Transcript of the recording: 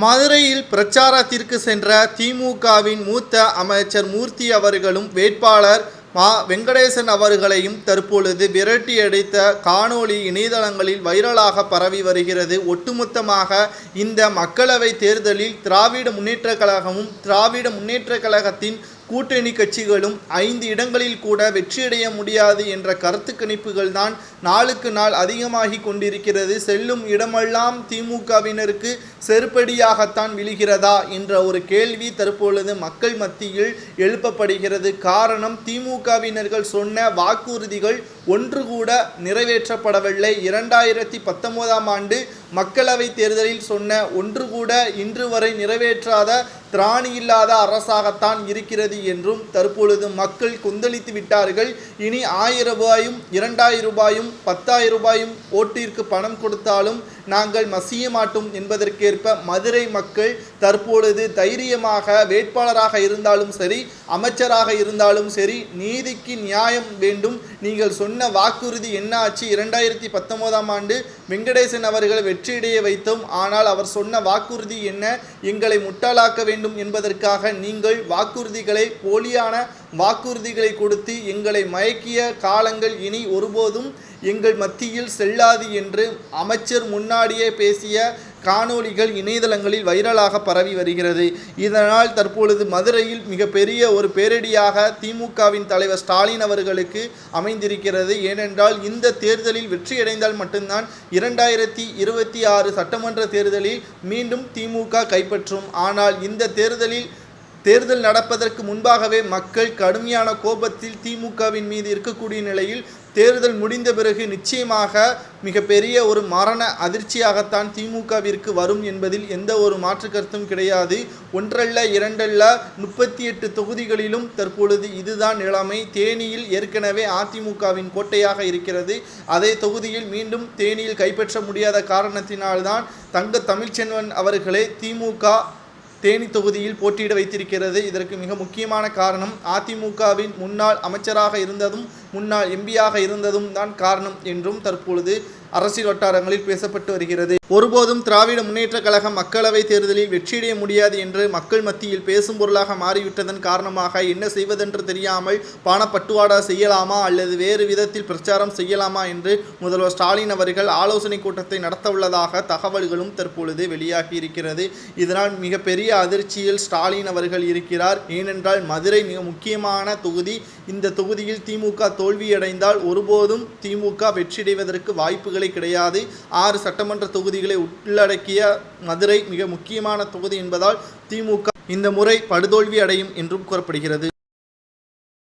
மதுரையில் பிரச்சாரத்திற்கு சென்ற திமுகவின் மூத்த அமைச்சர் மூர்த்தி அவர்களும் வேட்பாளர் மா வெங்கடேசன் அவர்களையும் தற்பொழுது விரட்டியடித்த காணொளி இணையதளங்களில் வைரலாக பரவி வருகிறது. ஒட்டுமொத்தமாக இந்த மக்களவை தேர்தலில் திராவிட முன்னேற்றக் கழகமும் திராவிட முன்னேற்றக் கழகத்தின் கூட்டணி கட்சிகளும் 5 இடங்களில் கூட வெற்றியடைய முடியாது என்ற கருத்து கணிப்புகள் தான் நாளுக்கு நாள் அதிகமாகி கொண்டிருக்கிறது. செல்லும் இடமெல்லாம் திமுகவினருக்கு செருப்படியாகத்தான் விழுகிறதா என்ற ஒரு கேள்வி தற்பொழுது மக்கள் மத்தியில் எழுப்பப்படுகிறது. காரணம், திமுகவினர்கள் சொன்ன வாக்குறுதிகள் ஒன்று கூட நிறைவேற்றப்படவில்லை. 2019ஆம் ஆண்டு மக்களவை தேர்தலில் சொன்ன ஒன்று கூட இன்று வரை நிறைவேற்றாத திராணி இல்லாத அரசாகத்தான் இருக்கிறது என்றும் தற்பொழுது மக்கள் கொந்தளித்து விட்டார்கள். இனி 1000 ரூபாயும் 2000 ரூபாயும் 10,000 ரூபாயும் ஓட்டிற்கு பணம் கொடுத்தாலும் நாங்கள் மசிய மாட்டோம் என்பதற்கேற்ப மதுரை மக்கள் தற்பொழுது தைரியமாக வேட்பாளராக இருந்தாலும் சரி, அமைச்சராக இருந்தாலும் சரி, நீதிக்கு நியாயம் வேண்டும், நீங்கள் சொன்ன வாக்குறுதி என்ன ஆச்சு? 2019ஆம் ஆண்டு வெங்கடேசன் அவர்கள் வெற்றியடைய வைத்தோம், ஆனால் அவர் சொன்ன வாக்குறுதி என்ன? எங்களை முட்டாளாக்க வேண்டும் என்பதற்காக நீங்கள் வாக்குறுதிகளை, போலியான வாக்குறுதிகளை கொடுத்து எங்களை மயக்கிய காலங்கள் இனி ஒருபோதும் எங்கள் மத்தியில் செல்லாது என்று அமைச்சர் முன்னாடியே பேசிய காணொளிகள் இணையதளங்களில் வைரலாக பரவி வருகிறது. இதனால் தற்பொழுது மதுரையில் மிகப்பெரிய ஒரு பேரிடியாக திமுகவின் தலைவர் ஸ்டாலின் அவர்களுக்கு அமைந்திருக்கிறது. ஏனென்றால் இந்த தேர்தலில் வெற்றியடைந்தால் மட்டும்தான் 2026 சட்டமன்ற தேர்தலில் மீண்டும் திமுக கைப்பற்றும். ஆனால் இந்த தேர்தல் நடப்பதற்கு முன்பாகவே மக்கள் கடுமையான கோபத்தில் திமுகவின் மீது இருக்கக்கூடிய நிலையில் தேர்தல் முடிந்த பிறகு நிச்சயமாக மிகப்பெரிய ஒரு மரண அதிர்ச்சியாகத்தான் திமுகவிற்கு வரும் என்பதில் எந்த ஒரு மாற்று கருத்தும் கிடையாது. ஒன்றல்ல இரண்டல்ல 38 தொகுதிகளிலும் தற்பொழுது இதுதான் நிலைமை. தேனியில் ஏற்கனவே அதிமுகவின் கோட்டையாக இருக்கிறது. அதே தொகுதியில் மீண்டும் தேனியில் கைப்பற்ற முடியாத காரணத்தினால்தான் தங்க தமிழ்ச்செல்வன் அவர்களே திமுக தேனி தொகுதியில் போட்டியிட வைத்திருக்கிறது. இதற்கு மிக முக்கியமான காரணம் அதிமுகவின் முன்னாள் அமைச்சராக இருந்ததும் முன்னாள் எம்பியாக இருந்ததும் தான் காரணம் என்றும் தற்பொழுது அரசியல் வட்டாரங்களில் பேசப்பட்டு வருகிறது. ஒருபோதும் திராவிட முன்னேற்றக் கழகம் மக்களவை தேர்தலில் வெற்றியடைய முடியாது என்று மக்கள் மத்தியில் பேசும் பொருளாக மாறிவிட்டதன் காரணமாக என்ன செய்வதென்று தெரியாமல் பணப்பட்டுவாடா செய்யலாமா அல்லது வேறு விதத்தில் பிரச்சாரம் செய்யலாமா என்று முதல்வர் ஸ்டாலின் அவர்கள் ஆலோசனை கூட்டத்தை நடத்த உள்ளதாக தகவல்களும் தற்பொழுது வெளியாகி இருக்கிறது. இதனால் மிகப்பெரிய அதிர்ச்சியில் ஸ்டாலின் அவர்கள் இருக்கிறார். ஏனென்றால் மதுரை மிக முக்கியமான தொகுதி. இந்த தொகுதியில் திமுக தோல்வியடைந்தால் ஒருபோதும் திமுக வெற்றியடைவதற்கு வாய்ப்புகளே கிடையாது. 6 சட்டமன்ற தொகுதிகளை உள்ளடக்கிய மதுரை மிக முக்கியமான தொகுதி என்பதால் திமுக இந்த முறை படுதோல்வி அடையும் என்றும் கூறப்படுகிறது.